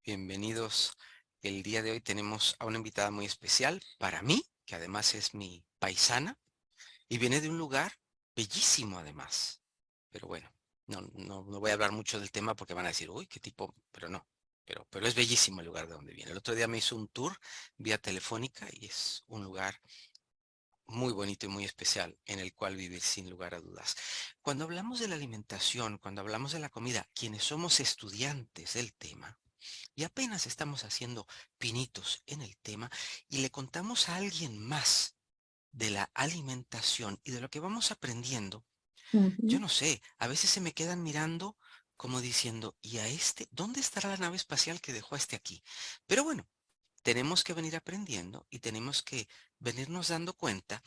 Bienvenidos. El día de hoy tenemos a una invitada muy especial para mí, que además es mi paisana, y viene de un lugar bellísimo además. Pero bueno, no voy a hablar mucho del tema porque van a decir, uy, qué tipo, pero no. Pero es bellísimo el lugar de donde viene. El otro día me hizo un tour vía telefónica y es un lugar muy bonito y muy especial en el cual vivir sin lugar a dudas. Cuando hablamos de la alimentación, cuando hablamos de la comida, quienes somos estudiantes del tema, y apenas estamos haciendo pinitos en el tema y le contamos a alguien más de la alimentación y de lo que vamos aprendiendo, yo Ujú. no sé, a veces se me quedan mirando como diciendo, ¿y a este? ¿Dónde estará la nave espacial que dejó a este aquí? Pero bueno, tenemos que venir aprendiendo y tenemos que venirnos dando cuenta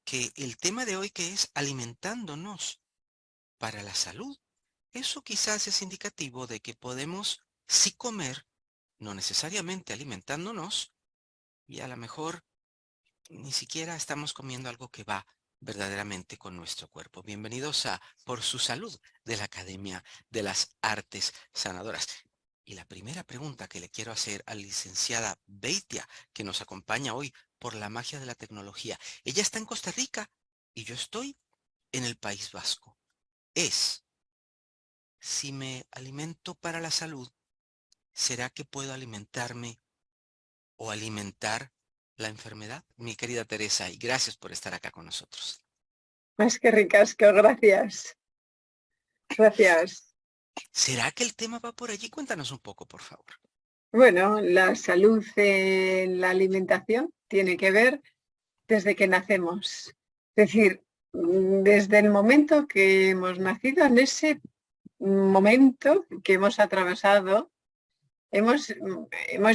que el tema de hoy que es alimentándonos para la salud, eso quizás es indicativo de que podemos sí comer, no necesariamente alimentándonos, y a lo mejor ni siquiera estamos comiendo algo que va verdaderamente con nuestro cuerpo. Bienvenidos a Por su Salud de la Academia de las Artes Sanadoras. Y la primera pregunta que le quiero hacer a la licenciada Beitia, que nos acompaña hoy por la magia de la tecnología. Ella está en Costa Rica y yo estoy en el País Vasco. Es, si me alimento para la salud, ¿será que puedo alimentarme o alimentar la enfermedad? Mi querida Teresa, y gracias por estar acá con nosotros. Más que ricasco, gracias. Gracias. ¿Será que el tema va por allí? Cuéntanos un poco, por favor. Bueno, la salud en la alimentación tiene que ver desde que nacemos. Es decir, desde el momento que hemos nacido, en ese momento que hemos atravesado, hemos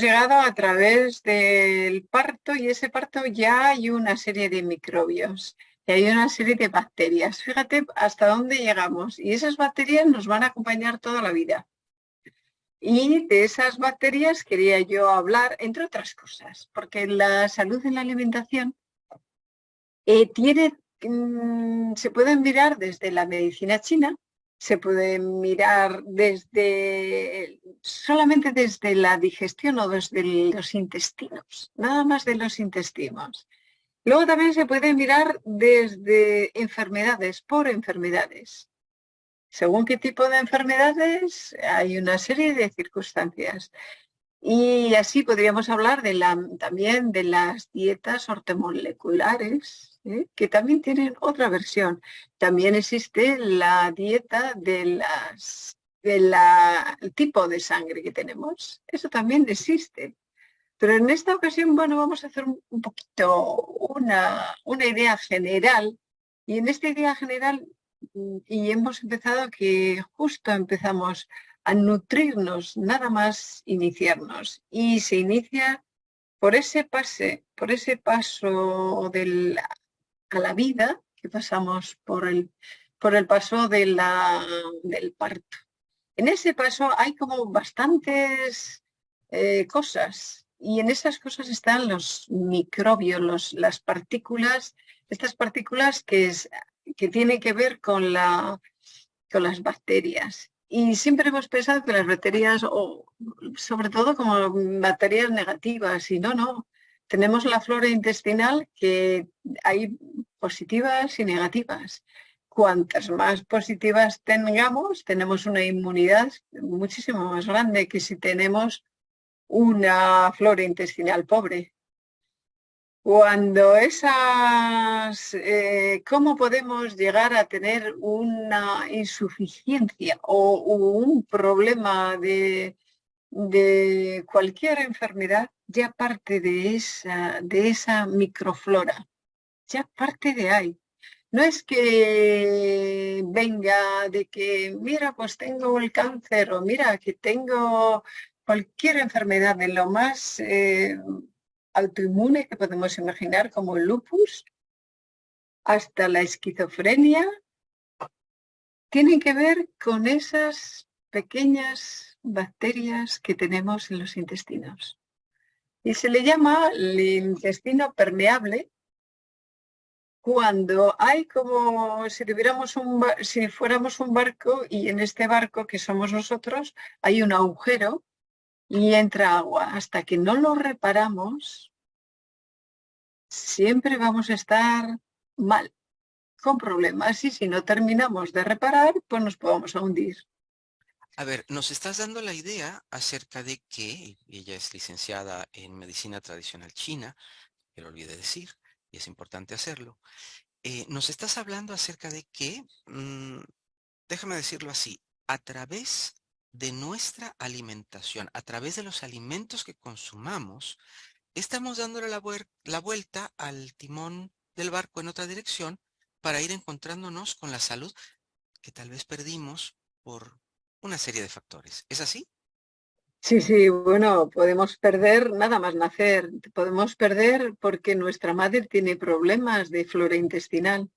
llegado a través del parto y ese parto ya hay una serie de microbios y hay una serie de bacterias. Fíjate hasta dónde llegamos y esas bacterias nos van a acompañar toda la vida. Y de esas bacterias quería yo hablar, entre otras cosas, porque la salud en la alimentación se pueden mirar desde la medicina china, se puede mirar solamente desde la digestión o desde los intestinos, nada más de los intestinos. Luego también se puede mirar desde enfermedades, por enfermedades. Según qué tipo de enfermedades, hay una serie de circunstancias. Y así podríamos hablar también de las dietas ortomoleculares, ¿eh? Que también tienen otra versión. También existe la dieta el tipo de sangre que tenemos. Eso también existe. Pero en esta ocasión, bueno, vamos a hacer un poquito una idea general. Y en esta idea general, y hemos empezado que justo empezamos a nutrirnos, nada más iniciarnos. Y se inicia por ese paso a la vida, que pasamos por el paso del parto. En ese paso hay como bastantes cosas y en esas cosas están los microbios, las partículas, estas partículas que tienen que ver con las bacterias. Y siempre hemos pensado que las bacterias, o sobre todo como bacterias negativas, y no. Tenemos la flora intestinal que hay positivas y negativas. Cuantas más positivas tengamos, tenemos una inmunidad muchísimo más grande que si tenemos una flora intestinal pobre. ¿Cómo podemos llegar a tener una insuficiencia o un problema de cualquier enfermedad? Ya parte de esa microflora, ya parte de ahí. No es que venga de que, mira, pues tengo el cáncer o mira, que tengo cualquier enfermedad de lo más autoinmune que podemos imaginar, como el lupus, hasta la esquizofrenia, tienen que ver con esas pequeñas bacterias que tenemos en los intestinos. Y se le llama el intestino permeable cuando hay como si fuéramos un barco y en este barco que somos nosotros hay un agujero y entra agua. Hasta que no lo reparamos, siempre vamos a estar mal, con problemas. Y si no terminamos de reparar, pues nos podemos hundir. A ver, nos estás dando la idea acerca de que ella es licenciada en medicina tradicional china, que lo olvidé decir, y es importante hacerlo. Nos estás hablando acerca de que, déjame decirlo así, a través de nuestra alimentación, a través de los alimentos que consumamos, estamos dándole la vuelta al timón del barco en otra dirección para ir encontrándonos con la salud que tal vez perdimos por una serie de factores. ¿Es así? Sí, sí, bueno, podemos perder nada más nacer. Podemos perder porque nuestra madre tiene problemas de flora intestinal.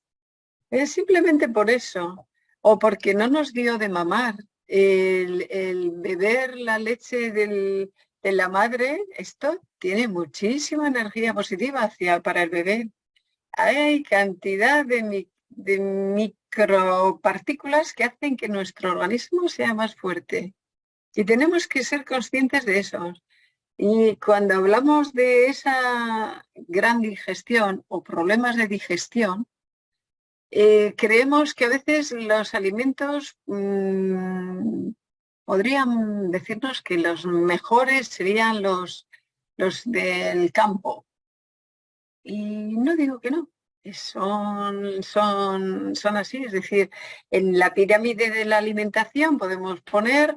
Es simplemente por eso. O porque no nos dio de mamar. El beber la leche de la madre, esto tiene muchísima energía positiva para el bebé. Hay cantidad de micropartículas que hacen que nuestro organismo sea más fuerte. Y tenemos que ser conscientes de eso. Y cuando hablamos de esa gran digestión o problemas de digestión, creemos que a veces los alimentos podrían decirnos que los mejores serían los del campo. Y no digo que no, son así. Es decir, en la pirámide de la alimentación podemos poner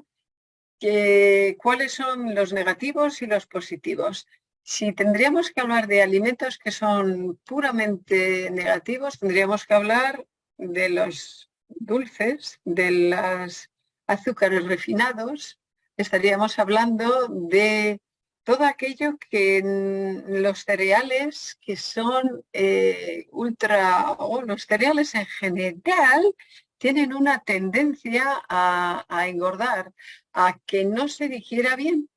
cuáles son los negativos y los positivos. Si tendríamos que hablar de alimentos que son puramente negativos, tendríamos que hablar de los dulces, de los azúcares refinados, estaríamos hablando de todo aquello que los cereales que son ultra, o los cereales en general, tienen una tendencia a engordar, a que no se digiera bien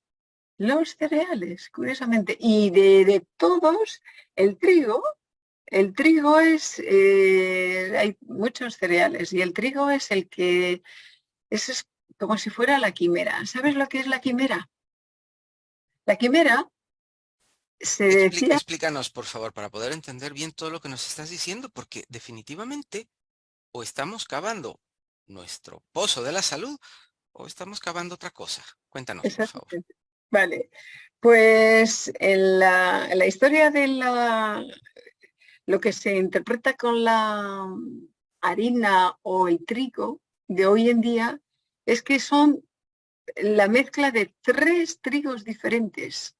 los cereales, curiosamente. Y de todos, el trigo hay muchos cereales y el trigo es el que es como si fuera la quimera. ¿Sabes lo que es la quimera? La quimera se decía, Explícanos, por favor, para poder entender bien todo lo que nos estás diciendo, porque definitivamente o estamos cavando nuestro pozo de la salud o estamos cavando otra cosa. Cuéntanos, por favor. exactamente, vale, pues en la historia lo que se interpreta con la harina o el trigo de hoy en día es que son la mezcla de tres trigos diferentes.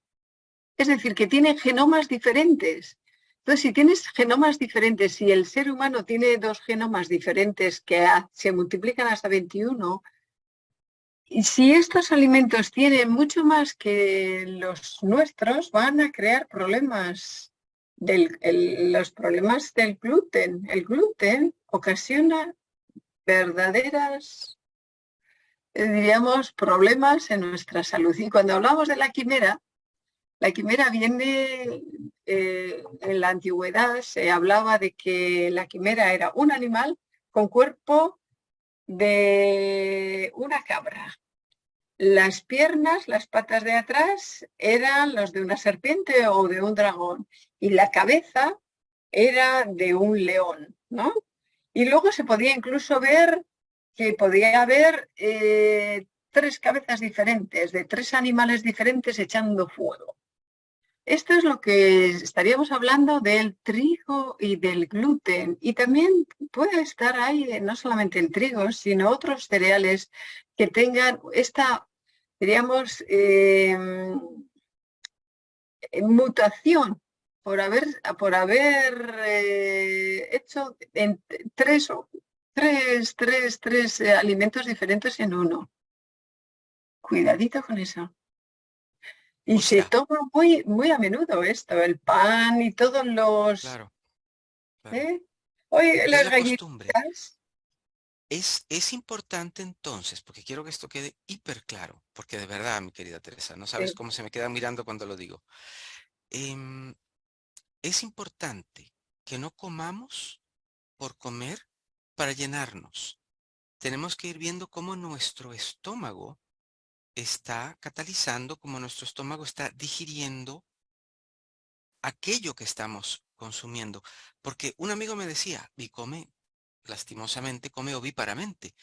Es decir, que tienen genomas diferentes. Entonces, si tienes genomas diferentes, si el ser humano tiene dos genomas diferentes que se multiplican hasta 21, y si estos alimentos tienen mucho más que los nuestros, van a crear problemas los problemas del gluten. El gluten ocasiona verdaderas, diríamos, problemas en nuestra salud. Y cuando hablamos de la quimera viene, en la antigüedad se hablaba de que la quimera era un animal con cuerpo de una cabra. Las piernas, las patas de atrás, eran los de una serpiente o de un dragón y la cabeza era de un león, ¿no? Y luego se podía incluso ver que podía haber tres cabezas diferentes, de tres animales diferentes echando fuego. Esto es lo que estaríamos hablando del trigo y del gluten. Y también puede estar ahí no solamente el trigo, sino otros cereales que tengan esta, diríamos, mutación por haber hecho tres alimentos diferentes en uno. Cuidadito con eso. Y O se sea, toma muy, muy a menudo esto, el pan y todos los... claro, claro. ¿eh? Hoy Es las la costumbre. galletitas, Es importante entonces, porque quiero que esto quede hiper claro, porque de verdad, mi querida Teresa, no sabes cómo se me queda mirando cuando lo digo. Em, es importante que no comamos por comer para llenarnos. Tenemos que ir viendo cómo nuestro estómago está catalizando, como nuestro estómago está digiriendo aquello que estamos consumiendo. Porque un amigo me decía, y come, lastimosamente, come ovíparamente.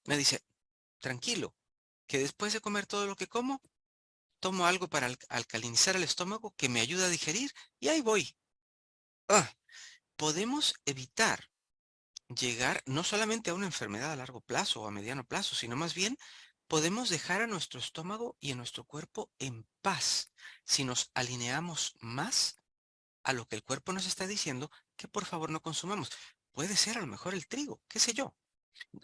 Me dice, tranquilo, que después de comer todo lo que como, tomo algo para alcalinizar el estómago que me ayuda a digerir y ahí voy. Ah, podemos evitar llegar no solamente a una enfermedad a largo plazo o a mediano plazo, sino más bien podemos dejar a nuestro estómago y a nuestro cuerpo en paz si nos alineamos más a lo que el cuerpo nos está diciendo que por favor no consumamos. Puede ser a lo mejor el trigo, qué sé yo.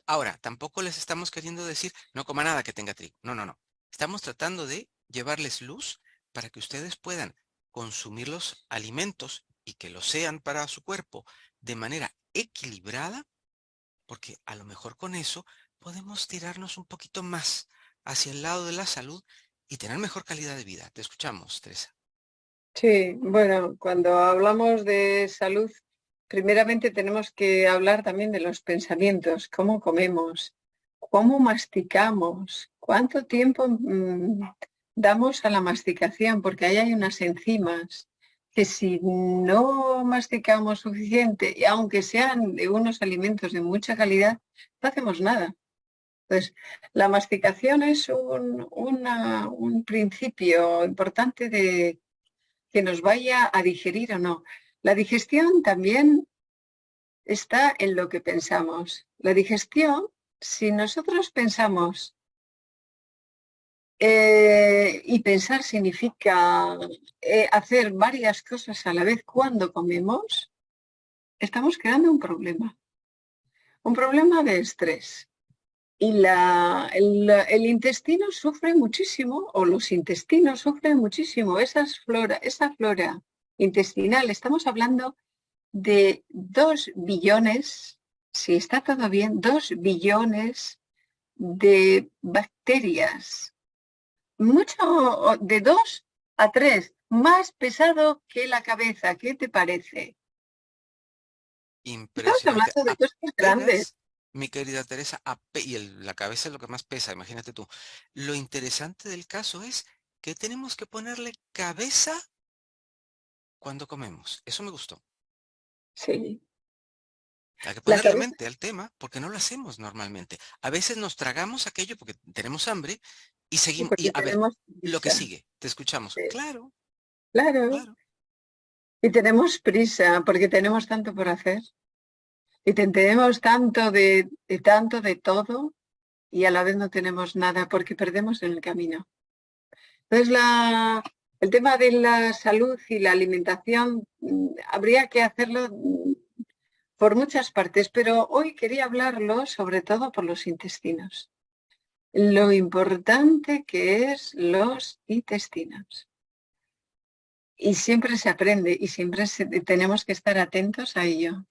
Ahora, tampoco les estamos queriendo decir no coma nada que tenga trigo. No, no, no. Estamos tratando de llevarles luz para que ustedes puedan consumir los alimentos y que lo sean para su cuerpo de manera equilibrada, porque a lo mejor con eso podemos tirarnos un poquito más hacia el lado de la salud y tener mejor calidad de vida. Te escuchamos, Teresa. Sí, bueno, cuando hablamos de salud, primeramente tenemos que hablar también de los pensamientos, cómo comemos, cómo masticamos, cuánto tiempo damos a la masticación, porque ahí hay unas enzimas que si no masticamos suficiente, y aunque sean de unos alimentos de mucha calidad, no hacemos nada. Entonces, la masticación es un principio importante de que nos vaya a digerir o no. La digestión también está en lo que pensamos. La digestión, si nosotros pensamos, y pensar significa hacer varias cosas a la vez cuando comemos, estamos creando un problema de estrés. Y el intestino sufre muchísimo, o los intestinos sufren muchísimo, esa flora intestinal. Estamos hablando de 2 billones, si está todo bien, 2 billones de bacterias. Mucho, de 2 a 3, más pesado que la cabeza. ¿Qué te parece? Estamos Impresionante. hablando de cosas grandes. Apenas, mi querida Teresa, y la cabeza es lo que más pesa, imagínate tú. Lo interesante del caso es que tenemos que ponerle cabeza cuando comemos. Eso me gustó. Sí, Hay que la ponerle cabeza, mente al tema porque no lo hacemos normalmente. A veces nos tragamos aquello porque tenemos hambre y seguimos. Y porque a ver, tenemos lo que prisa. sigue, te escuchamos. Sí, Claro, claro. claro. Y tenemos prisa porque tenemos tanto por hacer. Y tenemos tanto de todo y a la vez no tenemos nada porque perdemos en el camino. Entonces, el tema de la salud y la alimentación habría que hacerlo por muchas partes, pero hoy quería hablarlo sobre todo por los intestinos. Lo importante que es los intestinos. Y siempre se aprende y siempre tenemos que estar atentos a ello.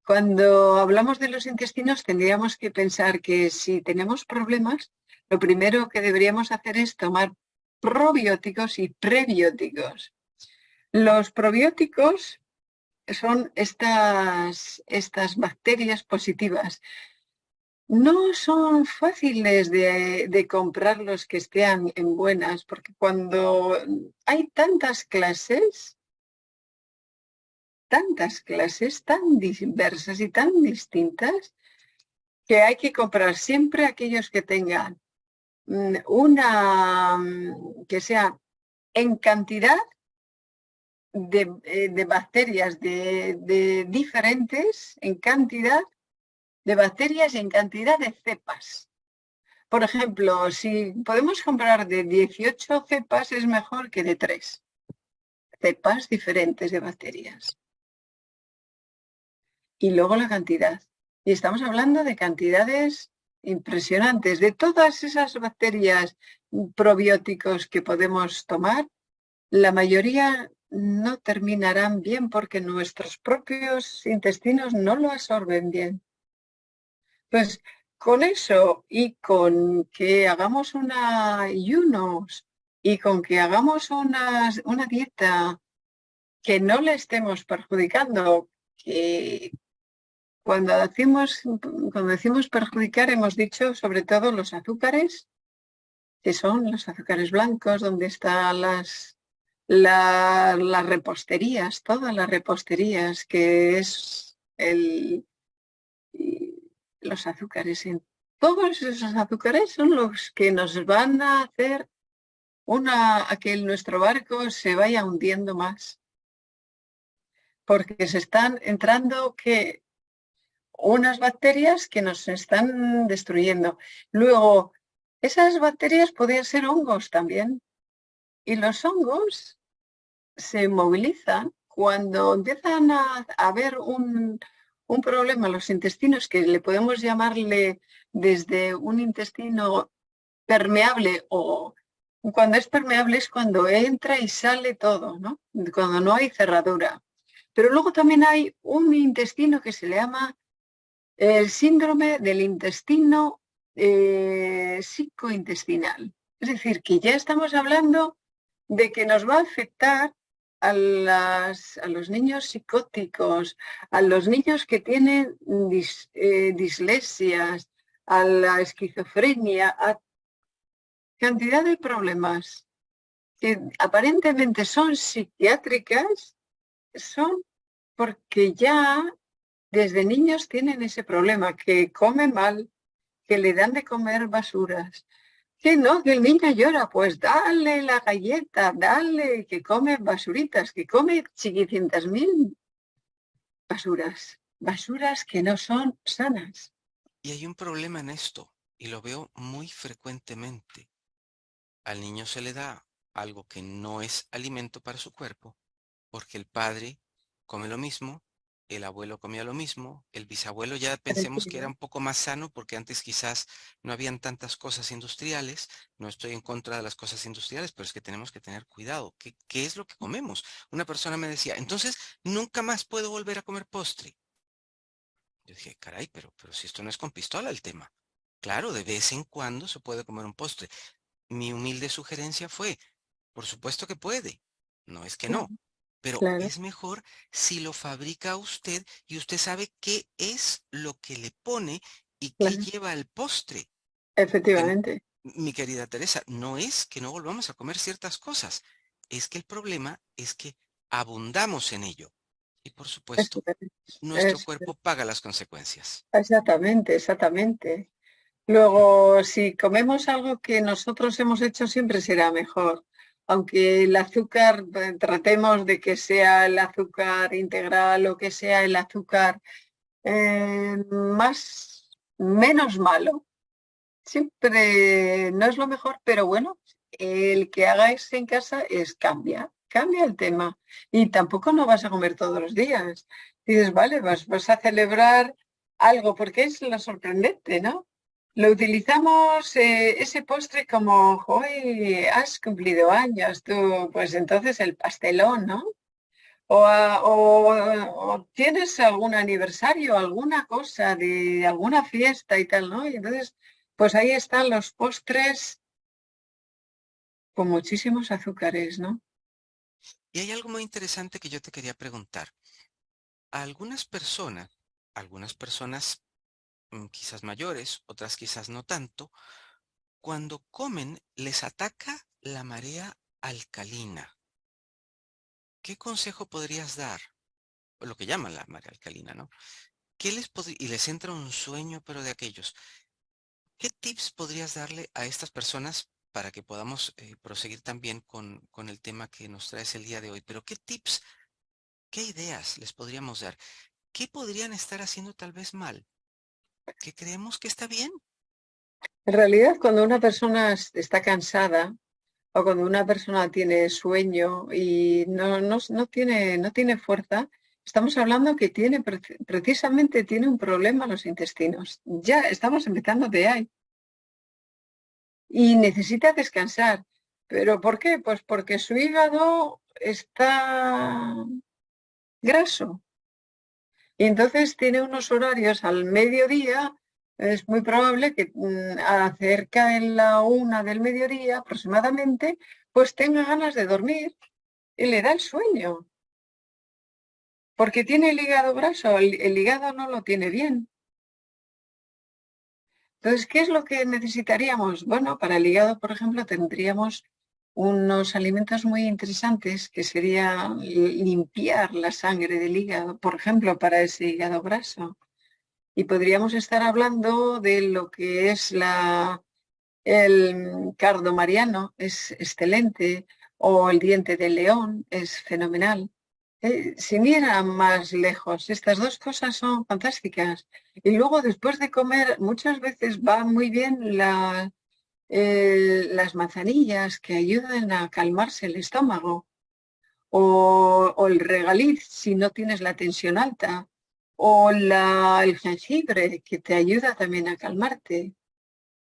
Cuando hablamos de los intestinos, tendríamos que pensar que si tenemos problemas, lo primero que deberíamos hacer es tomar probióticos y prebióticos. Los probióticos son estas bacterias positivas. No son fáciles de comprar los que estén en buenas, porque cuando hay tantas clases tan diversas y tan distintas, que hay que comprar siempre aquellos que tengan que sea en cantidad de bacterias de diferentes, en cantidad de bacterias y en cantidad de cepas. Por ejemplo, si podemos comprar de 18 cepas, es mejor que de 3 cepas diferentes de bacterias. Y luego la cantidad. Y estamos hablando de cantidades impresionantes. De todas esas bacterias probióticos que podemos tomar, la mayoría no terminarán bien porque nuestros propios intestinos no lo absorben bien. Pues con eso y con que hagamos ayunos y con que hagamos una dieta que no le estemos perjudicando, que cuando decimos perjudicar hemos dicho sobre todo los azúcares que son los azúcares blancos, donde están las reposterías, todas las reposterías, que es los azúcares. Todos esos azúcares son los que nos van a hacer a que nuestro barco se vaya hundiendo más, porque se están entrando que unas bacterias que nos están destruyendo. Luego, esas bacterias podrían ser hongos también. Y los hongos se movilizan cuando empiezan a haber un problema en los intestinos, que le podemos llamarle desde un intestino permeable, o cuando es permeable es cuando entra y sale todo, ¿no? Cuando no hay cerradura. Pero luego también hay un intestino que se le llama el síndrome del intestino psicointestinal. Es decir, que ya estamos hablando de que nos va a afectar a los niños psicóticos, a los niños que tienen dislesias, a la esquizofrenia, a cantidad de problemas que aparentemente son psiquiátricas, son porque ya desde niños tienen ese problema, que come mal, que le dan de comer basuras, que no, que el niño llora, pues dale la galleta, dale, que come basuritas, que come chiquitientas mil basuras, basuras que no son sanas. Y hay un problema en esto, y lo veo muy frecuentemente. Al niño se le da algo que no es alimento para su cuerpo, porque el padre come lo mismo, el abuelo comía lo mismo, el bisabuelo ya pensemos que era un poco más sano porque antes quizás no habían tantas cosas industriales. No estoy en contra de las cosas industriales, pero es que tenemos que tener cuidado. ¿Qué es lo que comemos? Una persona me decía, entonces nunca más puedo volver a comer postre. Yo dije, caray, pero si esto no es con pistola el tema. Claro, de vez en cuando se puede comer un postre. Mi humilde sugerencia fue, por supuesto que puede, no es que Claro, no, pero claro, es mejor si lo fabrica usted y usted sabe qué es lo que le pone y qué claro. lleva el postre. Porque, Efectivamente. mi querida Teresa, no es que no volvamos a comer ciertas cosas, es que el problema es que abundamos en ello. Y por Eso supuesto, nuestro es, cuerpo paga las consecuencias. exactamente, exactamente. Luego, si comemos algo que nosotros hemos hecho, siempre será mejor. Aunque el azúcar, tratemos de que sea el azúcar integral o que sea el azúcar menos malo. Siempre no es lo mejor, pero bueno, el que hagáis en casa es cambia el tema. Y tampoco no vas a comer todos los días. Dices, vale, vas a celebrar algo, porque es lo sorprendente, ¿no? Lo utilizamos ese postre como, hoy has cumplido años, tú, pues entonces el pastelón, ¿no? O tienes algún aniversario, alguna cosa de alguna fiesta y tal, ¿no? Y entonces, pues ahí están los postres con muchísimos azúcares, ¿no? Y hay algo muy interesante que yo te quería preguntar. A algunas personas quizás mayores, otras quizás no tanto, cuando comen les ataca la marea alcalina. ¿Qué consejo podrías dar? O lo que llaman la marea alcalina, ¿no? Y les entra un sueño, pero de aquellos. ¿Qué tips podrías darle a estas personas para que podamos proseguir también con el tema que nos traes el día de hoy? Pero ¿qué tips, qué ideas les podríamos dar? ¿Qué podrían estar haciendo tal vez mal? ¿Que creemos que está bien? En realidad, cuando una persona está cansada o cuando una persona tiene sueño y no tiene fuerza, estamos hablando que precisamente tiene un problema en los intestinos. Ya estamos empezando de ahí. Y necesita descansar. ¿Pero por qué? Pues porque su hígado está graso y entonces tiene unos horarios al mediodía. Es muy probable que acerca de la 1 del mediodía aproximadamente, pues tenga ganas de dormir y le da el sueño, porque tiene el hígado graso, el hígado no lo tiene bien. Entonces, ¿qué es lo que necesitaríamos? Bueno, para el hígado, por ejemplo, tendríamos unos alimentos muy interesantes que sería limpiar la sangre del hígado, por ejemplo, para ese hígado graso. Y podríamos estar hablando de lo que es el cardo mariano, es excelente, o el diente de león, es fenomenal. Sin ir a más lejos, estas dos cosas son fantásticas. Y luego, después de comer, muchas veces va muy bien las manzanillas que ayudan a calmarse el estómago, o el regaliz si no tienes la tensión alta, o el jengibre que te ayuda también a calmarte,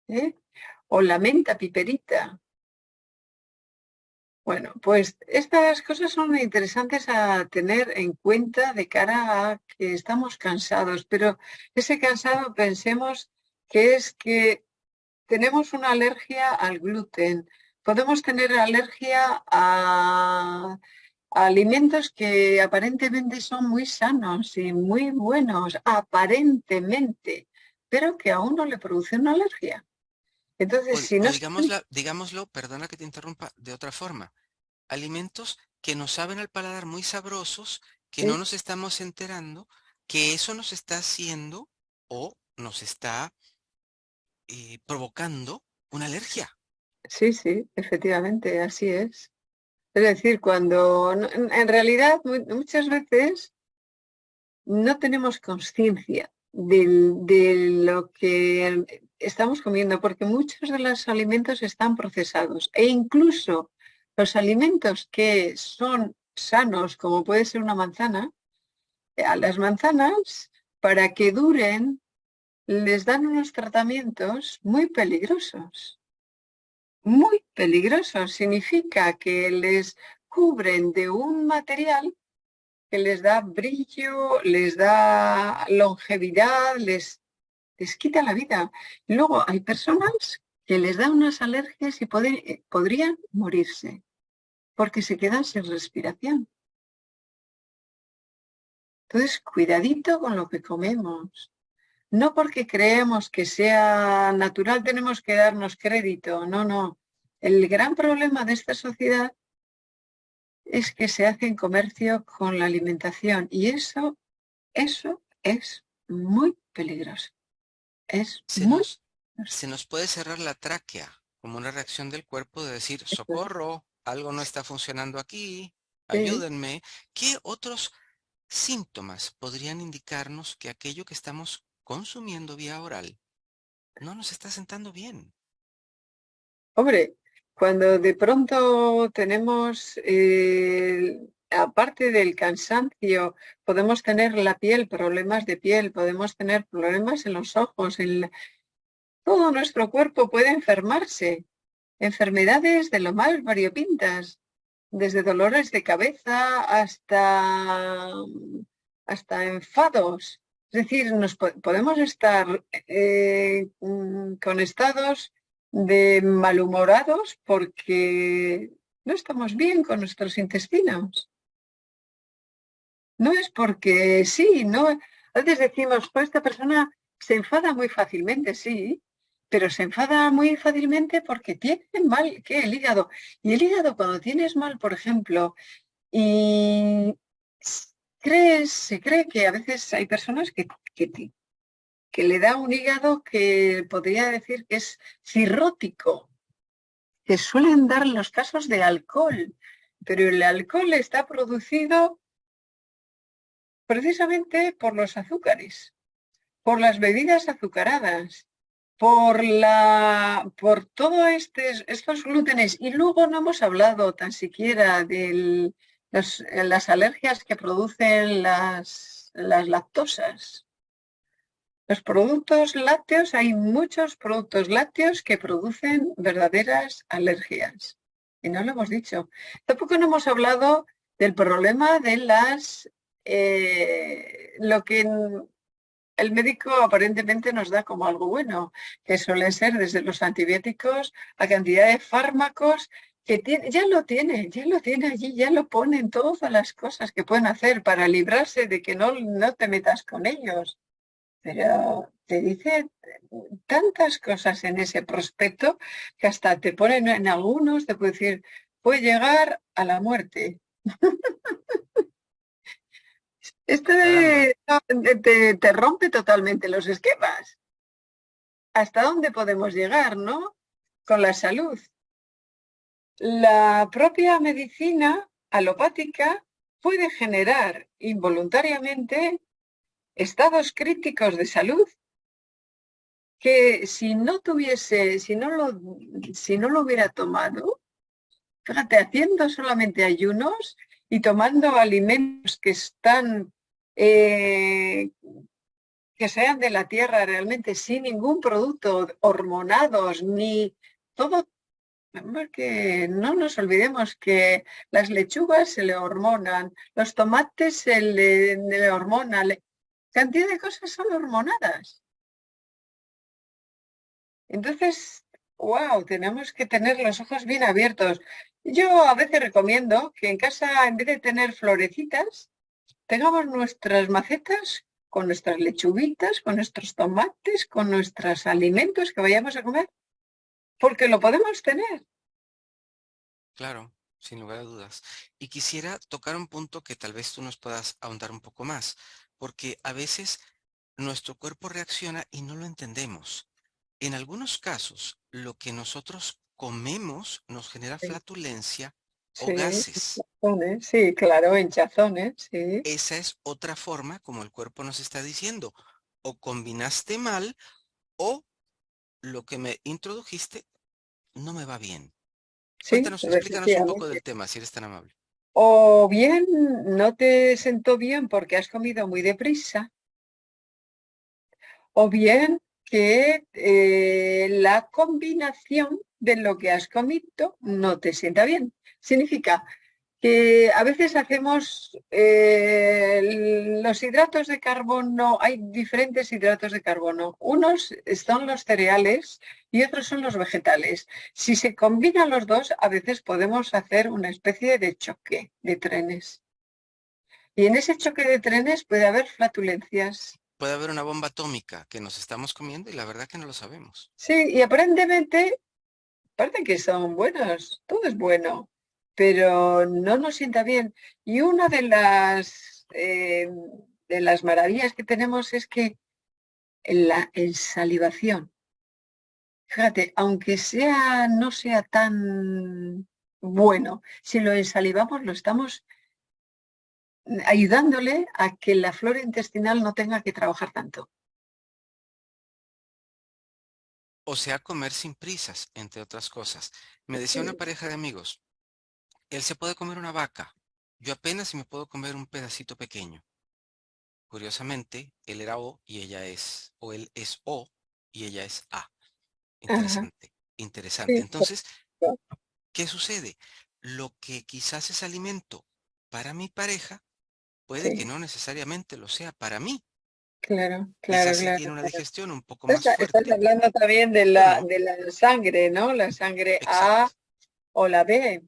¿eh? O la menta piperita. Bueno, pues estas cosas son muy interesantes a tener en cuenta de cara a que estamos cansados, pero ese cansado pensemos que es que tenemos una alergia al gluten, podemos tener alergia a alimentos que aparentemente son muy sanos y muy buenos, aparentemente, pero que a uno le producen una alergia. O, Entonces, si o no... digámoslo, perdona que te interrumpa, de otra forma. Alimentos que nos saben al paladar muy sabrosos, que no Sí, nos estamos enterando que eso nos está haciendo o nos está provocando una alergia. sí, sí, efectivamente, así es. Es decir, cuando en realidad muchas veces no tenemos conciencia de lo que estamos comiendo, porque muchos de los alimentos están procesados e incluso los alimentos que son sanos, como puede ser una manzana, a las manzanas, para que duren, les dan unos tratamientos muy peligrosos. Muy peligrosos. Significa que les cubren de un material que les da brillo, les da longevidad, les quita la vida. Luego hay personas que les da unas alergias y podrían morirse porque se quedan sin respiración. Entonces, cuidadito con lo que comemos. No porque creemos que sea natural tenemos que darnos crédito. No, no. El gran problema de esta sociedad es que se hace en comercio con la alimentación y eso es muy peligroso. Es Se muy nos, peligroso. se nos puede cerrar la tráquea como una reacción del cuerpo de decir, Eso es. socorro, algo no está funcionando aquí, Sí. ayúdenme. ¿Qué otros síntomas podrían indicarnos que aquello que estamos consumiendo vía oral no nos está sentando bien? Hombre, cuando de pronto tenemos, aparte del cansancio, podemos tener la piel, problemas de piel, podemos tener problemas en los ojos, todo nuestro cuerpo puede enfermarse. Enfermedades de lo más variopintas, desde dolores de cabeza hasta enfados. Es decir, podemos estar con estados de malhumorados porque no estamos bien con nuestros intestinos. No es porque sí, no. A veces decimos, pues esta persona se enfada muy fácilmente, sí, pero se enfada muy fácilmente porque tiene mal, ¿qué? El hígado. Y el hígado cuando tienes mal, por ejemplo, y se cree que a veces hay personas que le da un hígado que podría decir que es cirrótico, que suelen dar los casos de alcohol, pero el alcohol está producido precisamente por los azúcares, por las bebidas azucaradas, por todos estos glútenes. Y luego no hemos hablado tan siquiera de las alergias que producen las lactosas. Los productos lácteos, hay muchos productos lácteos que producen verdaderas alergias. Y no lo hemos dicho. Tampoco no hemos hablado del problema de lo que el médico aparentemente nos da como algo bueno, que suelen ser desde los antibióticos a cantidad de fármacos que ya lo tiene allí, ya lo ponen todas las cosas que pueden hacer para librarse de que no te metas con ellos. pero te dice tantas cosas en ese prospecto que hasta te ponen en algunos, te puede decir, puede llegar a la muerte. Esto Caramba, te rompe totalmente los esquemas. ¿Hasta dónde podemos llegar, no? Con la salud. La propia medicina alopática puede generar involuntariamente estados críticos de salud que si no tuviese, si no lo hubiera tomado, fíjate, haciendo solamente ayunos y tomando alimentos que están, que sean de la tierra realmente, sin ningún producto hormonados, ni todo, porque no nos olvidemos que las lechugas se le hormonan, los tomates le hormonan, cantidad de cosas son hormonadas. Entonces, wow, tenemos que tener los ojos bien abiertos. Yo a veces recomiendo que en casa, en vez de tener florecitas, tengamos nuestras macetas con nuestras lechuguitas, con nuestros tomates, con nuestros alimentos que vayamos a comer, porque lo podemos tener. claro, sin lugar a dudas. Y quisiera tocar un punto que tal vez tú nos puedas ahondar un poco más, porque a veces nuestro cuerpo reacciona y no lo entendemos. En algunos casos, lo que nosotros comemos nos genera Sí, flatulencia o sí, gases. hinchazones, sí, claro, hinchazones, sí. Esa es otra forma como el cuerpo nos está diciendo, o combinaste mal o lo que me introdujiste no me va bien. Sí, Cuéntanos, explícanos un poco efectivamente. del tema, si eres tan amable. O bien no te sentó bien porque has comido muy deprisa, o bien que la combinación de lo que has comido no te sienta bien. Significa que a veces hacemos los hidratos de carbono, hay diferentes hidratos de carbono. Unos son los cereales y otros son los vegetales. Si se combinan los dos, a veces podemos hacer una especie de choque de trenes. Y en ese choque de trenes puede haber flatulencias. Puede haber una bomba atómica que nos estamos comiendo y la verdad que no lo sabemos. Sí, y aparentemente parece que son buenos, todo es bueno, pero no nos sienta bien. Y una de las maravillas que tenemos es que en la ensalivación, fíjate, aunque sea, no sea tan bueno, si lo ensalivamos, lo estamos ayudándole a que la flora intestinal no tenga que trabajar tanto. O sea, comer sin prisas, entre otras cosas. Me decía una Sí. pareja de amigos, él se puede comer una vaca. Yo apenas si me puedo comer un pedacito pequeño. Curiosamente, él era O y ella es, o él es O y ella es A. Ajá, Interesante, interesante. sí, Entonces, correcto. ¿qué sucede? Lo que quizás es alimento para mi pareja, puede que Sí, no necesariamente lo sea para mí. claro, claro, Quizás él claro, tiene una claro. digestión un poco más Estás fuerte, hablando también yo no. de la sangre, ¿no? La sangre A Exacto. o la B,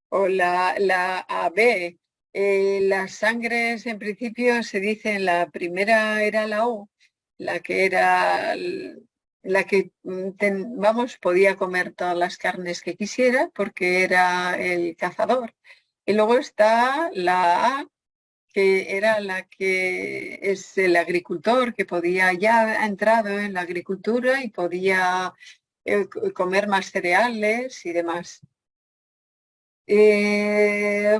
o la AB. Las sangres, en principio, se dice, la primera era la O, la que era la que, vamos, podía comer todas las carnes que quisiera porque era el cazador. Y luego está la A, que era la que es el agricultor, que podía, ya ha entrado en la agricultura y podía comer más cereales y demás.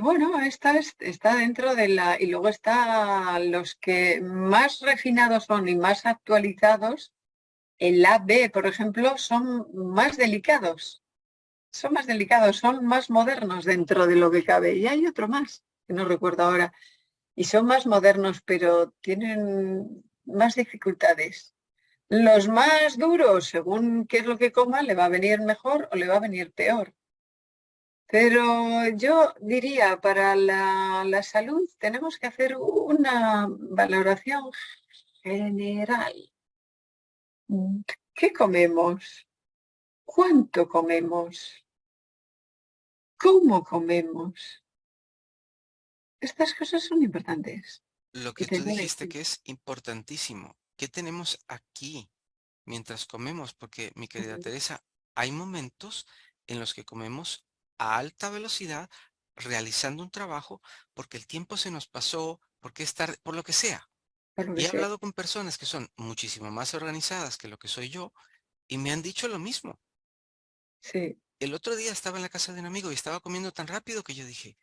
Bueno, está dentro de la, y luego está los que más refinados son y más actualizados, el A B, por ejemplo, son más delicados, son más modernos dentro de lo que cabe. Y hay otro más, que no recuerdo ahora, y son más modernos, pero tienen más dificultades. Los más duros, según qué es lo que coma, le va a venir mejor o le va a venir peor. Pero yo diría, para la salud tenemos que hacer una valoración general. ¿Qué comemos? ¿Cuánto comemos? ¿Cómo comemos? Estas cosas son importantes Lo y que tú tener en dijiste cuenta. que es importantísimo. ¿qué tenemos aquí mientras comemos? Porque, mi querida Ujú. Teresa, hay momentos en los que comemos a alta velocidad realizando un trabajo porque el tiempo se nos pasó, porque es tarde, por lo que sea. Por lo que Y he sea. hablado con personas que son muchísimo más organizadas que lo que soy yo y me han dicho lo mismo. Sí, El otro día estaba en la casa de un amigo y estaba comiendo tan rápido que yo dije,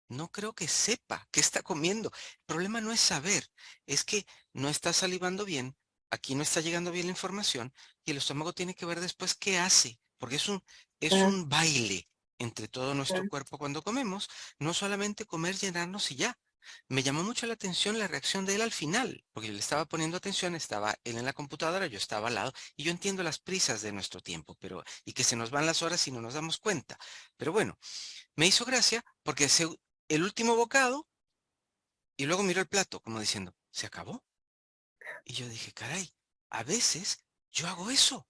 no creo que sepa qué está comiendo. El problema no es saber, es que no está salivando bien, aquí no está llegando bien la información y el estómago tiene que ver después qué hace, porque es ah, un baile entre todo nuestro ah, cuerpo cuando comemos, no solamente comer, llenarnos y ya. Me llamó mucho la atención la reacción de él al final, porque yo le estaba poniendo atención, estaba él en la computadora, yo estaba al lado, y yo entiendo las prisas de nuestro tiempo, y que se nos van las horas y no nos damos cuenta. Pero bueno, me hizo gracia porque el último bocado y luego miró el plato como diciendo, ¿se acabó? Y yo dije, caray, a veces yo hago eso.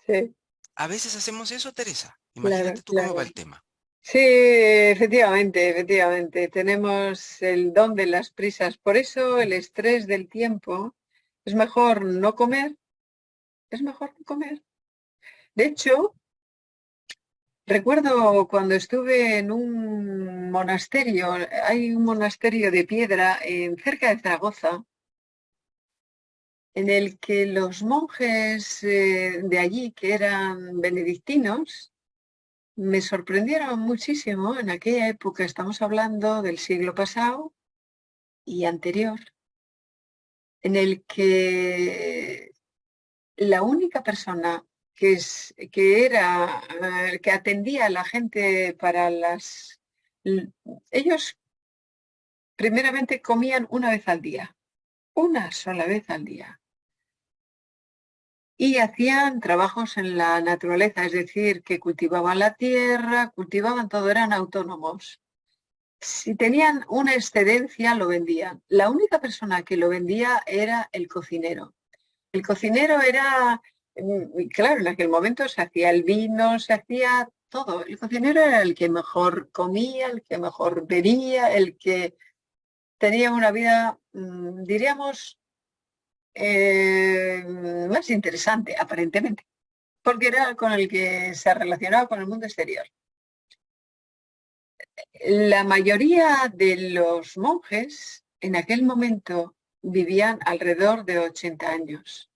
sí, A veces hacemos eso, Teresa. claro, Imagínate tú cómo va claro. el tema. Sí, efectivamente, efectivamente. Tenemos el don de las prisas. Por eso el estrés del tiempo es mejor no comer, es mejor no comer. De hecho, recuerdo cuando estuve en un monasterio, hay un monasterio de piedra cerca de Zaragoza, en el que los monjes de allí, que eran benedictinos, me sorprendieron muchísimo. En aquella época, estamos hablando del siglo pasado y anterior, en el que la única persona que atendía a la gente para ellos primeramente comían una vez al día, una sola vez al día. Y hacían trabajos en la naturaleza, es decir, que cultivaban la tierra, cultivaban todo, eran autónomos. Si tenían una excedencia, lo vendían. La única persona que lo vendía era el cocinero. El cocinero era, claro, en aquel momento se hacía el vino, se hacía todo. El cocinero era el que mejor comía, el que mejor bebía, el que tenía una vida, diríamos, más interesante, aparentemente, porque era con el que se relacionaba con el mundo exterior. La mayoría de los monjes en aquel momento vivían alrededor de 80 años.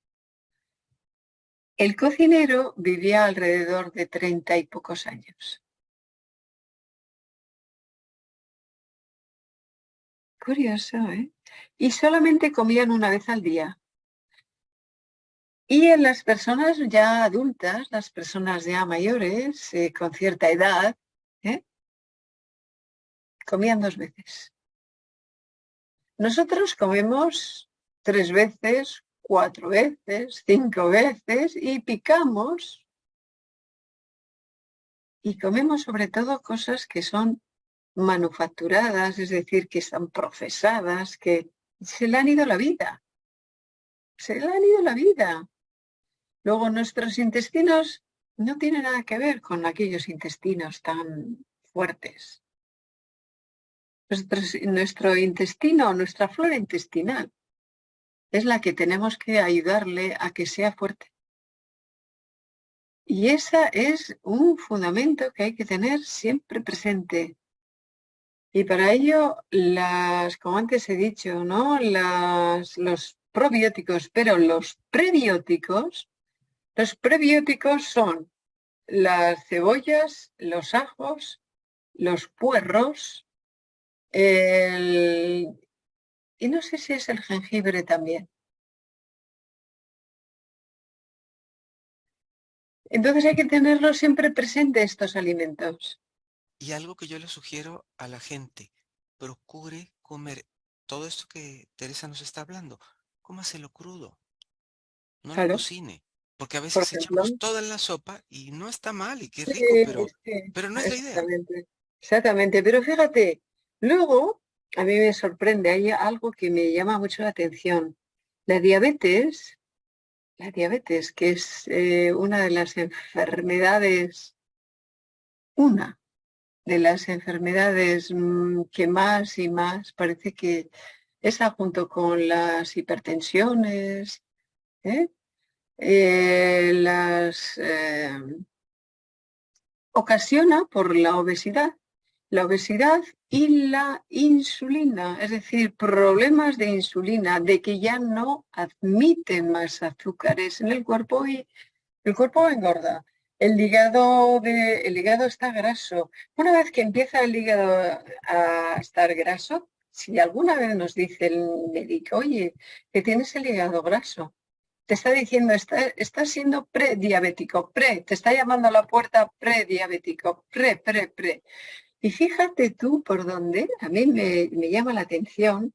El cocinero vivía alrededor de 30 y pocos años. Curioso, ¿eh? Y solamente comían una vez al día. Y en las personas ya adultas, las personas ya mayores, con cierta edad, ¿eh? Comían 2 veces. Nosotros comemos 3 veces, 4 veces, 5 veces y picamos y comemos sobre todo cosas que son manufacturadas, es decir, que están procesadas, que se le han ido la vida, se le han ido la vida. Luego nuestros intestinos no tienen nada que ver con aquellos intestinos tan fuertes. Nuestro intestino, nuestra flora intestinal, es la que tenemos que ayudarle a que sea fuerte. Y ese es un fundamento que hay que tener siempre presente. Y para ello, como antes he dicho, ¿no? Los probióticos, pero los prebióticos son las cebollas, los ajos, los puerros, el- y no sé si es el jengibre también. Entonces hay que tenerlos siempre presente estos alimentos. Y algo que yo le sugiero a la gente, procure comer todo esto que Teresa nos está hablando, cómaselo crudo, no lo Claro, cocine, porque a por veces ejemplo. echamos todo en la sopa y no está mal y qué Sí, rico, sí, pero no es la idea. exactamente. Exactamente. Pero fíjate, luego a mí me sorprende, hay algo que me llama mucho la atención. La diabetes, la diabetes, que es una de las enfermedades, una de las enfermedades que más y más parece que esa junto con las hipertensiones. ¿eh? Las ocasiona por la obesidad y la insulina, es decir, problemas de insulina, de que ya no admite más azúcares en el cuerpo y el cuerpo engorda. El hígado está graso. Una vez que empieza el hígado a estar graso, si alguna vez nos dice el médico, oye, que tienes el hígado graso, te está diciendo, está siendo prediabético, te está llamando a la puerta prediabético, pre. Y fíjate tú por dónde, a mí me llama la atención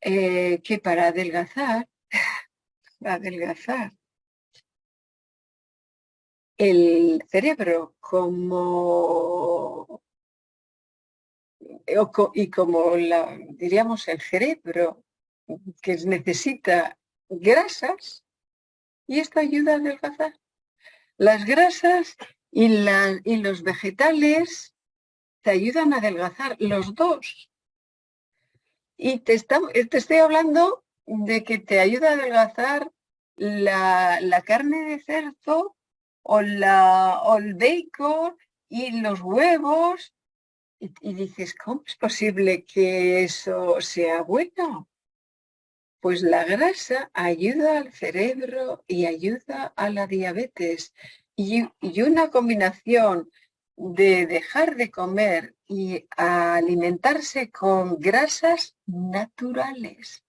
que para adelgazar, el cerebro y como diríamos el cerebro que necesita grasas y esto ayuda a adelgazar. Las grasas y los vegetales te ayudan a adelgazar, los dos. Y te estoy hablando de que te ayuda a adelgazar la carne de cerdo o el bacon y los huevos. Y dices, ¿cómo es posible que eso sea bueno? Pues la grasa ayuda al cerebro y ayuda a la diabetes. Y una combinación de dejar de comer y alimentarse con grasas naturales,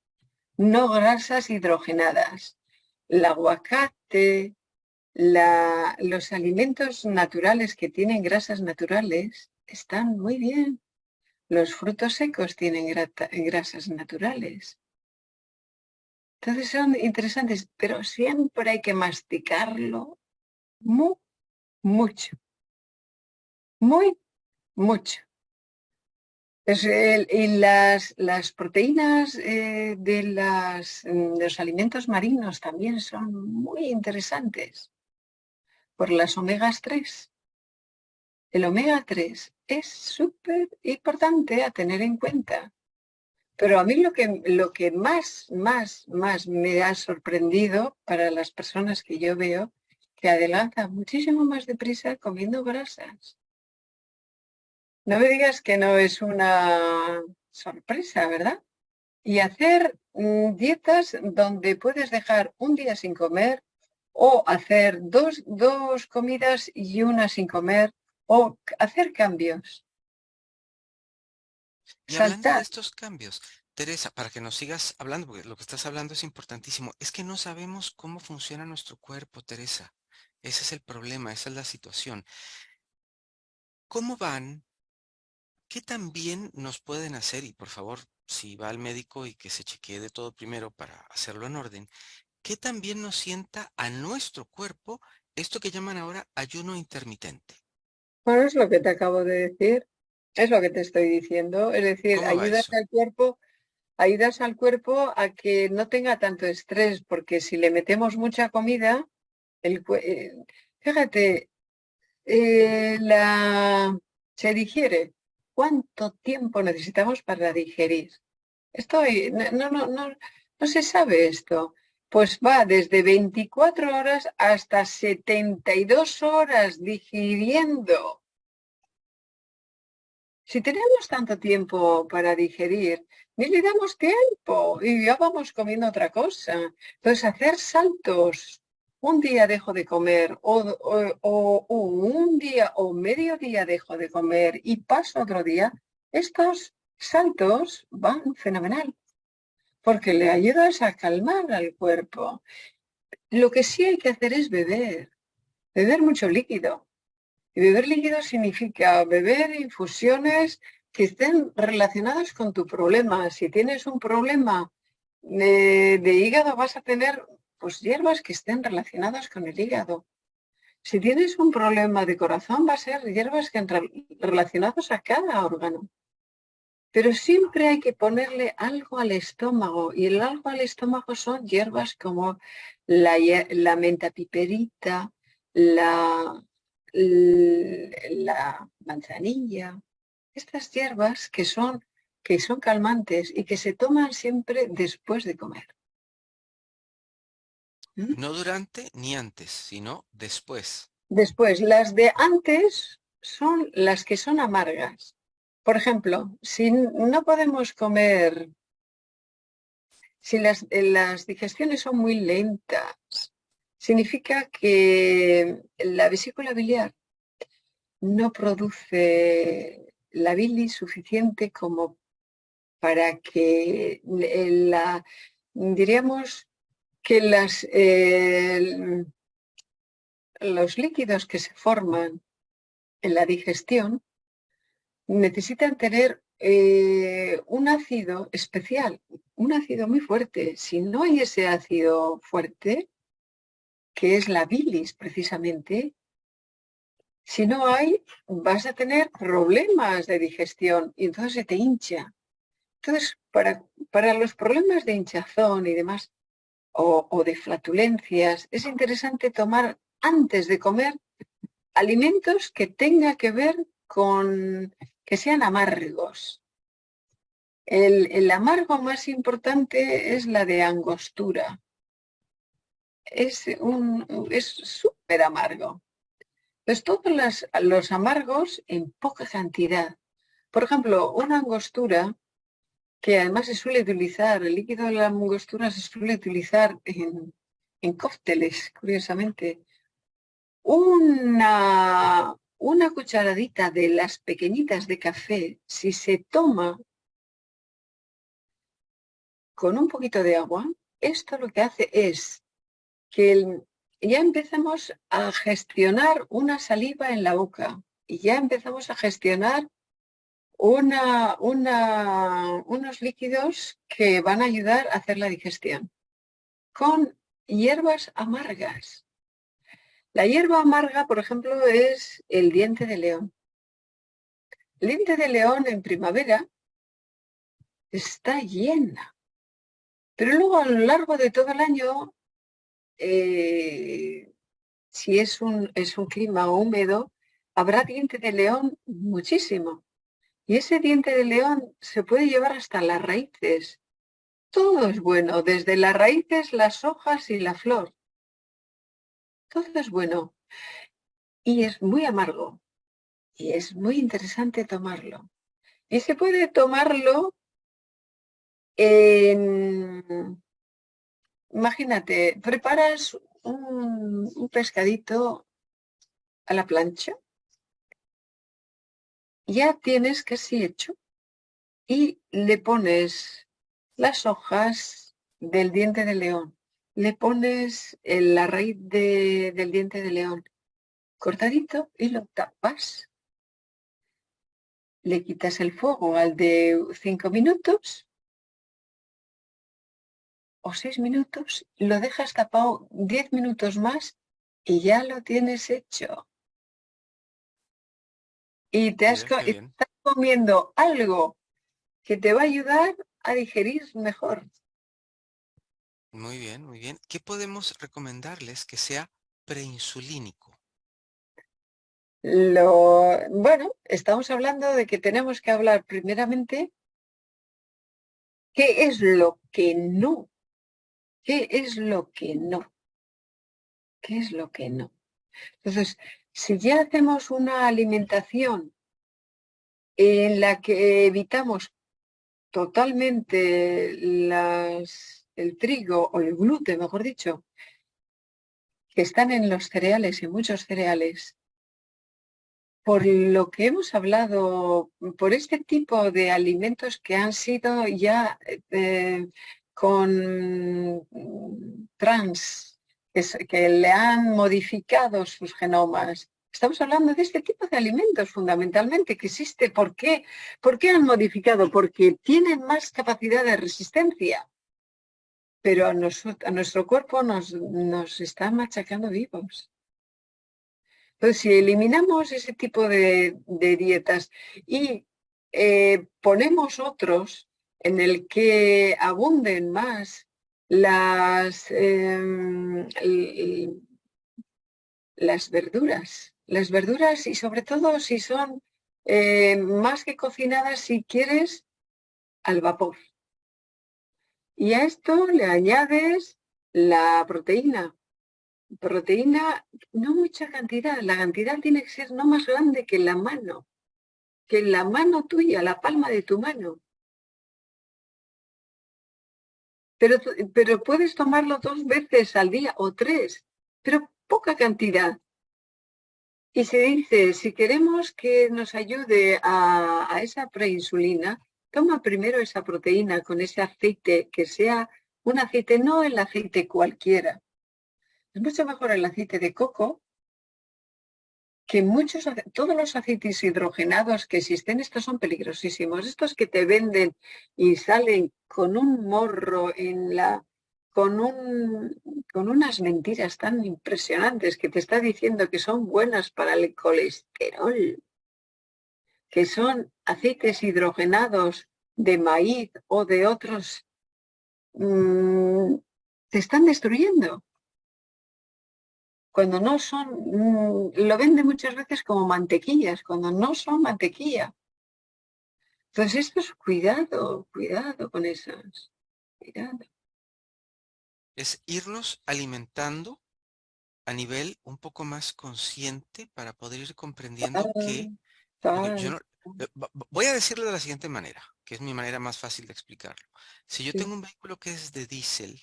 no grasas hidrogenadas. El aguacate, los alimentos naturales que tienen grasas naturales están muy bien. Los frutos secos tienen grasas naturales. Entonces son interesantes, pero siempre hay que masticarlo mucho, muy mucho. Y las proteínas de los alimentos marinos también son muy interesantes por las omegas 3. El omega 3 es súper importante a tener en cuenta. Pero a mí lo que más me ha sorprendido para las personas que yo veo, que adelgazan muchísimo más deprisa comiendo grasas. No me digas que no es una sorpresa, ¿verdad? Y hacer dietas donde puedes dejar un día sin comer o hacer dos comidas y una sin comer o hacer cambios. Y hablando de Saltar. estos cambios, Teresa, para que nos sigas hablando, porque lo que estás hablando es importantísimo, es que no sabemos cómo funciona nuestro cuerpo, Teresa. Ese es el problema, esa es la situación. ¿Cómo van? ¿Qué también nos pueden hacer? Y por favor, si va al médico y que se chequee de todo primero para hacerlo en orden, ¿qué también nos sienta a nuestro cuerpo esto que llaman ahora ayuno intermitente? Bueno, es lo que te acabo de decir, es lo que te estoy diciendo. Es decir, ¿Cómo va eso? ayudas al cuerpo a que no tenga tanto estrés, porque si le metemos mucha comida, fíjate, se digiere. ¿Cuánto tiempo necesitamos para digerir? No se sabe esto. Pues va desde 24 horas hasta 72 horas digiriendo. Si tenemos tanto tiempo para digerir, ni le damos tiempo y ya vamos comiendo otra cosa. Entonces, hacer saltos. Un día dejo de comer o un día o medio día dejo de comer y paso otro día. Estos saltos van fenomenal porque le ayudas a calmar al cuerpo. Lo que sí hay que hacer es beber mucho líquido. Y beber líquido significa beber infusiones que estén relacionadas con tu problema. Si tienes un problema de hígado, vas a tener pues hierbas que estén relacionadas con el hígado. Si tienes un problema de corazón, va a ser hierbas que relacionadas a cada órgano. Pero siempre hay que ponerle algo al estómago. Y el algo al estómago son hierbas como la menta piperita, la, la manzanilla. Estas hierbas que son calmantes y que se toman siempre después de comer. ¿Mm? No durante ni antes, sino después. Después, las de antes son las que son amargas. Por ejemplo, si no podemos comer, si las digestiones son muy lentas, significa que la vesícula biliar no produce la bilis suficiente como para que diríamos que los líquidos que se forman en la digestión necesitan tener un ácido especial, un ácido muy fuerte. Si no hay ese ácido fuerte, que es la bilis precisamente, si no hay, vas a tener problemas de digestión y entonces se te hincha. Entonces, para los problemas de hinchazón y demás, o de flatulencias, es interesante tomar antes de comer alimentos que tengan que ver con que sean amargos. El amargo más importante es la de angostura. Es súper amargo. Pues todos los amargos en poca cantidad. Por ejemplo, una angostura, que además se suele utilizar, el líquido de la angostura se suele utilizar en cócteles, curiosamente. Una cucharadita de las pequeñitas de café, si se toma con un poquito de agua, esto lo que hace es que ya empezamos a gestionar una saliva en la boca y ya empezamos a gestionar unos líquidos que van a ayudar a hacer la digestión con hierbas amargas. La hierba amarga, por ejemplo, es el diente de león. El diente de león en primavera está llena, pero luego a lo largo de todo el año, si es un clima húmedo, habrá diente de león muchísimo. Y ese diente de león se puede llevar hasta las raíces. Todo es bueno, desde las raíces, las hojas y la flor. Todo es bueno. Y es muy amargo. Y es muy interesante tomarlo. Y se puede tomarlo en... Imagínate, preparas un pescadito a la plancha, ya tienes casi hecho, y le pones las hojas del diente de león, le pones la raíz del diente de león cortadito y lo tapas. Le quitas el fuego al de 5 minutos o 6 minutos, lo dejas tapado 10 minutos más y ya lo tienes hecho. Y Mira qué bien. estás comiendo algo que te va a ayudar a digerir mejor. Muy bien, muy bien. ¿Qué podemos recomendarles que sea preinsulínico? Bueno, estamos hablando de que tenemos que hablar primeramente qué es lo que no, qué es lo que no, qué es lo que no. Entonces, si ya hacemos una alimentación en la que evitamos totalmente el trigo o el gluten, mejor dicho, que están en los cereales, en muchos cereales, por lo que hemos hablado, por este tipo de alimentos que han sido ya con trans, que le han modificado sus genomas. Estamos hablando de este tipo de alimentos fundamentalmente que existe. ¿Por qué? ¿Por qué han modificado? Porque tienen más capacidad de resistencia, pero a nuestro cuerpo nos está machacando vivos. Entonces, si eliminamos ese tipo de dietas y ponemos otros en el que abunden más las verduras y sobre todo si son más que cocinadas, si quieres, al vapor. Y a esto le añades La proteína. Proteína, no mucha cantidad. La cantidad tiene que ser no más grande que la mano tuya, la palma de tu mano. Pero puedes tomarlo 2 veces al día o 3, pero poca cantidad. Y se dice, si queremos que nos ayude a esa preinsulina, toma primero esa proteína con ese aceite, que sea un aceite, no el aceite cualquiera. Es mucho mejor el aceite de coco que todos los aceites hidrogenados que existen. Estos son peligrosísimos. Estos que te venden y salen con un morro con unas mentiras tan impresionantes que te está diciendo que son buenas para el colesterol, que son aceites hidrogenados de maíz o de otros, te están destruyendo. Cuando no son, lo venden muchas veces como mantequillas, cuando no son mantequilla. Entonces, esto es cuidado, cuidado con esas, cuidado. Es irnos alimentando a nivel un poco más consciente para poder ir comprendiendo que, porque yo Tal, no, voy a decirlo de la siguiente manera, que es mi manera más fácil de explicarlo. Si yo tengo sí, un vehículo que es de diésel,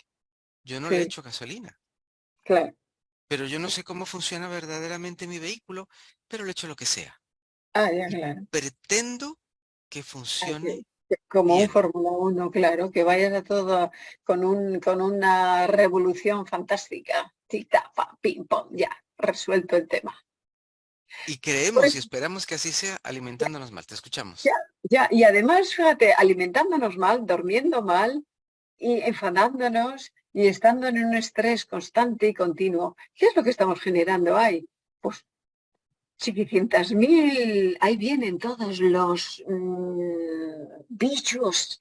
yo no le sí, echo gasolina, claro. pero yo no sé cómo funciona verdaderamente mi vehículo, pero le echo lo que sea. Ah, ya, Y claro. pretendo que Ah, funcione como un bien. Fórmula 1, claro, que vayas a todo con una revolución fantástica. Tic-tac, pa, pim, pom, ya, resuelto el tema. Y Pues creemos y esperamos que así sea alimentándonos mal. Te ya, escuchamos. ya, y además, fíjate, alimentándonos mal, durmiendo mal y enfadándonos y estando en un estrés constante y continuo. ¿Qué es lo que estamos generando ahí? Pues chiquicientas mil, ahí vienen todos los bichos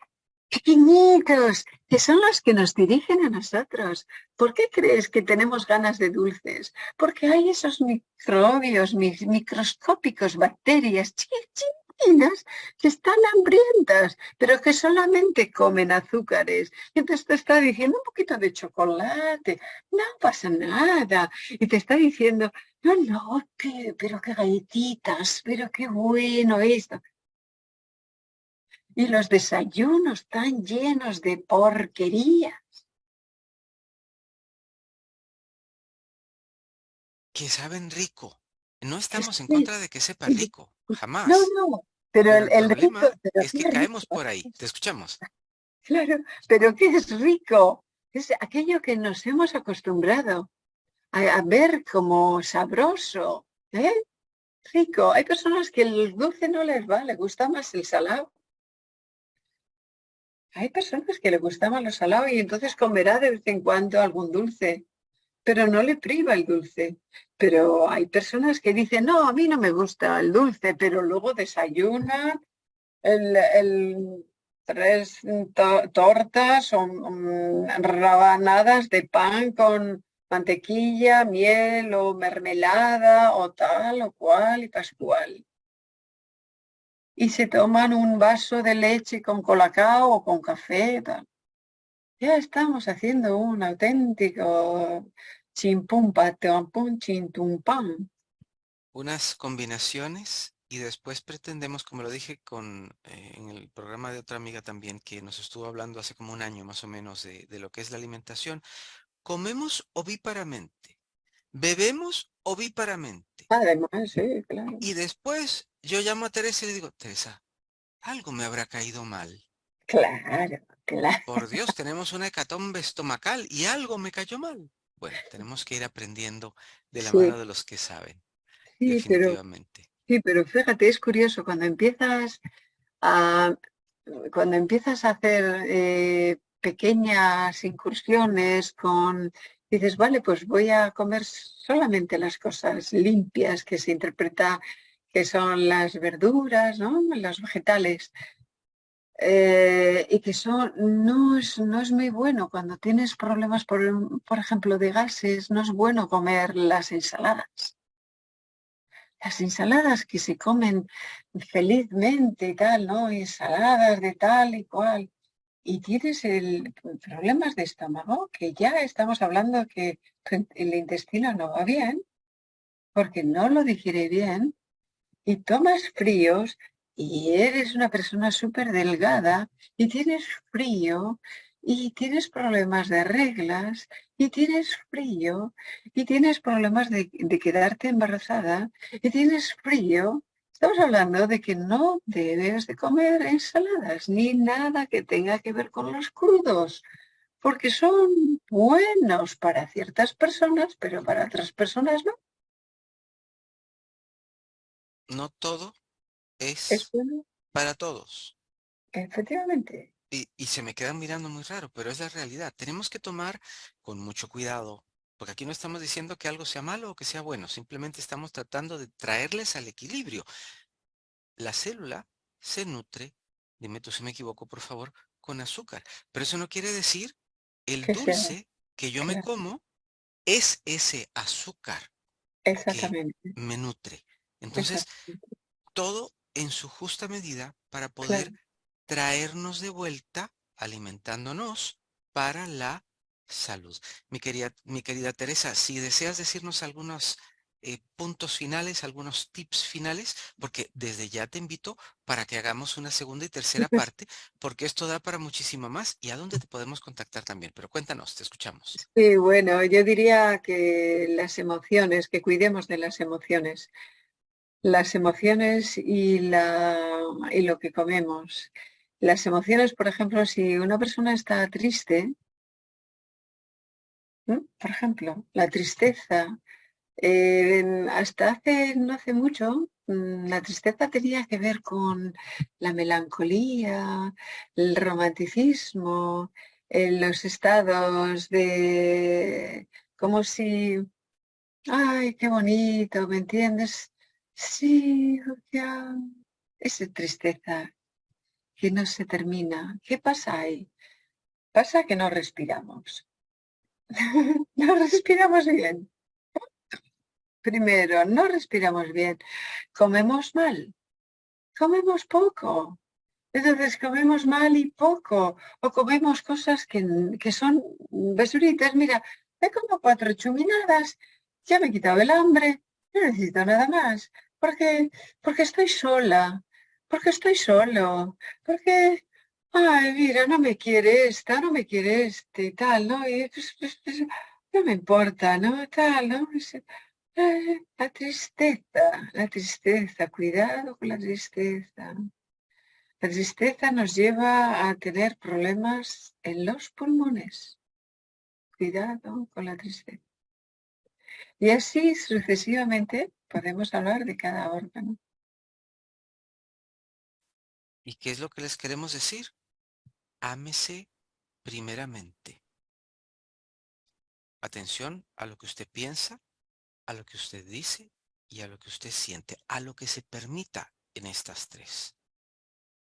pequeñitos, que son los que nos dirigen a nosotros. ¿Por qué crees que tenemos ganas de dulces? Porque hay esos microbios, microscópicos, bacterias chiquitas que están hambrientas, pero que solamente comen azúcares. Y entonces te está diciendo un poquito de chocolate, no pasa nada. Y te está diciendo, no, no, pero qué galletitas, pero qué bueno esto. Y los desayunos están llenos de porquería. Que saben rico. No Que estamos en sí, contra de que sepa y- rico, no, jamás. no, pero Pero el el rico, problema pero es qué que caemos rico, por ahí. Te escuchamos. claro, pero qué es rico. Es aquello que nos hemos acostumbrado a ver como sabroso, ¿eh? Rico. Hay personas que el dulce no les va, les gusta más el salado. Hay personas que le gusta más lo salado y entonces comerá de vez en cuando algún dulce, pero no le priva el dulce. Pero hay personas que dicen, no, a mí no me gusta el dulce, pero luego desayunan el 3 tortas o rabanadas de pan con mantequilla, miel o mermelada o tal o cual y pascual. Y se toman un vaso de leche con colacao o con café, tal. Ya estamos haciendo un auténtico chimpum pum chintum pam. Unas combinaciones y después pretendemos, como lo dije en el programa de otra amiga también que nos estuvo hablando hace como un año más o menos de lo que es la alimentación, comemos ovíparamente, bebemos ovíparamente. Además, sí, claro. Y después yo llamo a Teresa y le digo, Teresa, algo me habrá caído mal. Claro, claro. Por Dios, tenemos una hecatombe estomacal y algo me cayó mal. Bueno, tenemos que ir aprendiendo de la Sí, mano de los que saben, sí, definitivamente. pero fíjate, es curioso, a, cuando empiezas a hacer pequeñas incursiones dices, vale, pues voy a comer solamente las cosas limpias que se interpreta que son las verduras, ¿no? Los vegetales. Y que no es muy bueno cuando tienes problemas, por ejemplo, de gases, no es bueno comer las ensaladas. Las ensaladas que se comen felizmente y tal, ¿no? Ensaladas de tal y cual. y tienes problemas de estómago, que ya estamos hablando que el intestino no va bien, porque no lo digiere bien, y tomas fríos y eres una persona súper delgada y tienes frío y tienes problemas de reglas y tienes frío y tienes problemas de quedarte embarazada y tienes frío. Estamos hablando de que no debes de comer ensaladas ni nada que tenga que ver con los crudos, porque son buenos para ciertas personas, pero para otras personas no. No todo Es es bueno, para todos. efectivamente. Y se me quedan mirando muy raro, pero es la realidad. Tenemos que tomar con mucho cuidado, porque aquí no estamos diciendo que algo sea malo o que sea bueno, simplemente estamos tratando de traerles al equilibrio. La célula se nutre, dime tú si me equivoco, por favor, con azúcar, pero eso no quiere decir el Que sea, dulce que yo me claro, como es ese azúcar que exactamente, me nutre. Entonces, exactamente, todo en su justa medida para poder claro. traernos de vuelta alimentándonos para la salud. Mi querida Teresa, si deseas decirnos algunos puntos finales, algunos tips finales, porque desde ya te invito para que hagamos una segunda y tercera parte, porque esto da para muchísimo más y a dónde te podemos contactar también. Pero cuéntanos, te escuchamos. Sí, bueno, yo diría que las emociones, que cuidemos de las emociones y lo que comemos. Las emociones, por ejemplo, si una persona está triste, ¿no? Por ejemplo, la tristeza. Hasta no hace mucho, la tristeza tenía que ver con la melancolía, el romanticismo, los estados de como si, ay, qué bonito, ¿me entiendes? Sí, ya, esa tristeza que no se termina. ¿Qué pasa ahí? Pasa que no respiramos. No respiramos bien. Primero, no respiramos bien. Comemos mal, comemos poco. Entonces comemos mal y poco, o comemos cosas que son basuritas. Mira, me como 4 chuminadas, ya me he quitado el hambre, no necesito nada más, porque estoy sola, porque estoy solo, porque, ay, mira, no me quiere esta, no me quiere este y tal, ¿no? Y pues, no me importa, ¿no? Tal, ¿no? La tristeza, cuidado con la tristeza. La tristeza nos lleva a tener problemas en los pulmones. Cuidado con la tristeza. Y así sucesivamente podemos hablar de cada órgano. ¿Y qué es lo que les queremos decir? Ámese primeramente. Atención a lo que usted piensa, a lo que usted dice y a lo que usted siente, a lo que se permita en estas tres,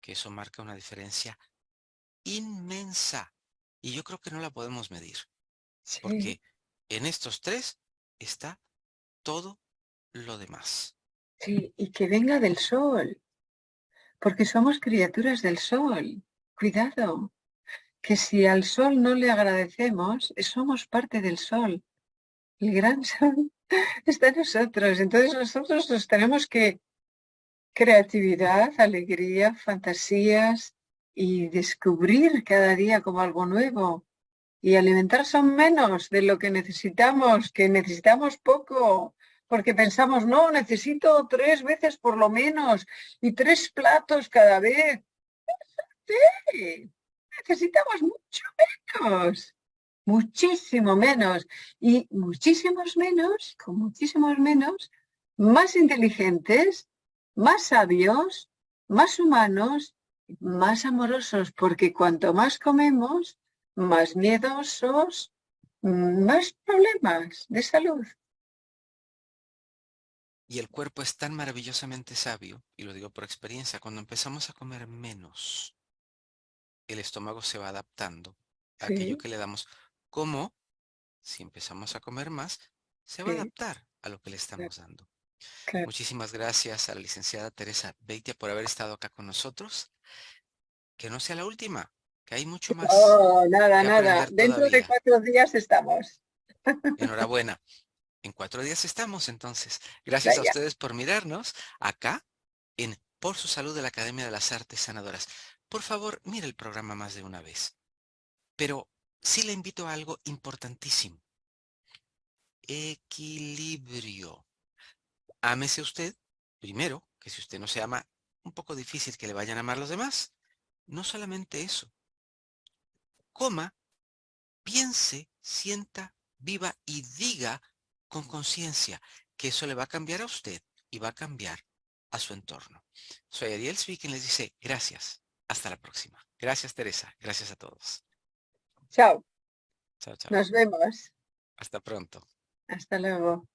que eso marca una diferencia inmensa y yo creo que no la podemos medir, Sí, porque en estos tres está todo lo demás. sí, y que venga del sol, porque somos criaturas del sol. Cuidado, que si al sol no le agradecemos, somos parte del sol. El gran sol está en nosotros. Entonces nosotros nos tenemos que creatividad, alegría, fantasías y descubrir cada día como algo nuevo. Y alimentar son menos de lo que necesitamos poco, porque pensamos, no, necesito 3 veces por lo menos y 3 platos cada vez. Sí, necesitamos mucho menos, muchísimo menos y muchísimos menos, con muchísimos menos, más inteligentes, más sabios, más humanos, más amorosos, porque cuanto más comemos, más miedosos, más problemas de salud. Y el cuerpo es tan maravillosamente sabio, y lo digo por experiencia, cuando empezamos a comer menos, el estómago se va adaptando a aquello Sí, que le damos, como si empezamos a comer más, se va a sí, adaptar a lo que le claro, estamos dando. claro. Muchísimas gracias a la licenciada Teresa Beitia por haber estado acá con nosotros. Que no sea la última. que hay mucho más Oh, nada, que nada. aprender Dentro de todavía. 4 días estamos. Enhorabuena. En 4 días estamos entonces. Gracias a Vaya. ustedes por mirarnos acá en Por su Salud de la Academia de las Artes Sanadoras. Por favor, mire el programa más de una vez. Pero sí le invito a algo importantísimo. Equilibrio. Ámese usted primero, que si usted no se ama, un poco difícil que le vayan a amar los demás. No solamente eso. Coma, piense, sienta, viva y diga con conciencia que eso le va a cambiar a usted y va a cambiar a su entorno. Soy Ariel Svi quien les dice gracias. Hasta la próxima. Gracias, Teresa. Gracias a todos. Chao. Chao, chao. Nos vemos. Hasta pronto. Hasta luego.